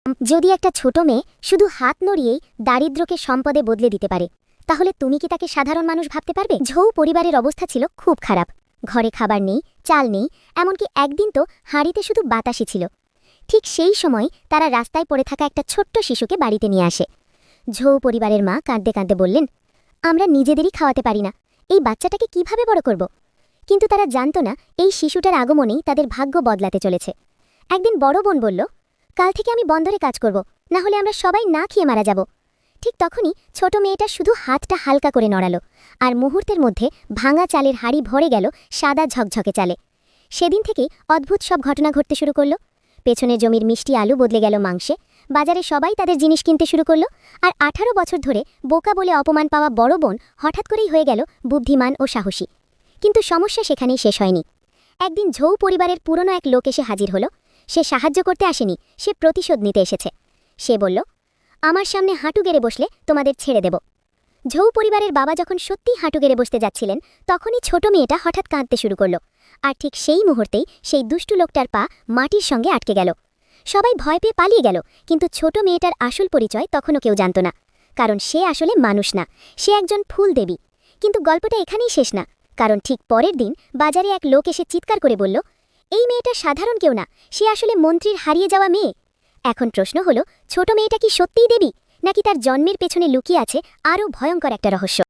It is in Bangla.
যদি একটা ছোট মেয়ে শুধু হাত নড়িয়েই দারিদ্র্যকে সম্পদে বদলে দিতে পারে, তাহলে তুমি কি তাকে সাধারণ মানুষ ভাবতে পারবে? ঝৌ পরিবারের অবস্থা ছিল খুব খারাপ। ঘরে খাবার নেই, চাল নেই, এমনকি একদিন তো হাঁড়িতে শুধু বাতাসই ছিল। ঠিক সেই সময় তারা রাস্তায় পড়ে থাকা একটা ছোট্ট শিশুকে বাড়িতে নিয়ে আসে। ঝৌ পরিবারের মা কাঁদতে কাঁদতে বললেন, আমরা নিজেদেরই খাওয়াতে পারি না, এই বাচ্চাটাকে কিভাবে বড় করব? কিন্তু তারা জানত না এই শিশুটার আগমনেই তাদের ভাগ্য বদলাতে চলেছে। একদিন বড় বোন বলল, কাল থেকে আমি বন্দরে কাজ করব, না হলে আমরা সবাই না খেয়ে মারা যাব। ঠিক তখনই ছোট মেয়েটা শুধু হাতটা হালকা করে নড়াল, আর মুহূর্তের মধ্যে ভাঙা চালের হাড়ি ভরে গেল সাদা ঝকঝকে চালে। সেদিন থেকেই অদ্ভুত সব ঘটনা ঘটতে শুরু করল। পেছনের জমির মিষ্টি আলু বদলে গেল মাংসে, বাজারে সবাই তাদের জিনিস কিনতে শুরু করল, আর 18 বছর ধরে বোকা বলে অপমান পাওয়া বড় বোন হঠাৎ করেই হয়ে গেল বুদ্ধিমান ও সাহসী। কিন্তু সমস্যা সেখানেই শেষ হয়নি। একদিন ঝৌ পরিবারের পুরনো এক লোক এসে হাজির হলো। সে সাহায্য করতে আসেনি, সে প্রতিশোধ নিতে এসেছে। সে বলল, আমার সামনে হাঁটু গেড়ে বসলে তোমাদের ছেড়ে দেব। ঝৌ পরিবারের বাবা যখন সত্যিই হাঁটু গেড়ে বসতে যাচ্ছিলেন, তখনই ছোট মেয়েটা হঠাৎ কাঁদতে শুরু করল, আর ঠিক সেই মুহূর্তেই সেই দুষ্টু লোকটার পা মাটির সঙ্গে আটকে গেল। সবাই ভয় পেয়ে পালিয়ে গেল, কিন্তু ছোট মেয়েটার আসল পরিচয় তখনও কেউ জানত না, কারণ সে আসলে মানুষ না, সে একজন ফুল দেবী। কিন্তু গল্পটা এখানেই শেষ না, কারণ ঠিক পরের দিন বাজারে এক লোক এসে চিৎকার করে বলল, এই মেয়েটা সাধারণ কেউ না, সে আসলে মন্ত্রীর হারিয়ে যাওয়া মেয়ে। এখন প্রশ্ন হলো, ছোট মেয়েটা কি সত্যিই দেবী, নাকি তার জন্মের পেছনে লুকিয়ে আছে আরও ভয়ঙ্কর একটা রহস্য?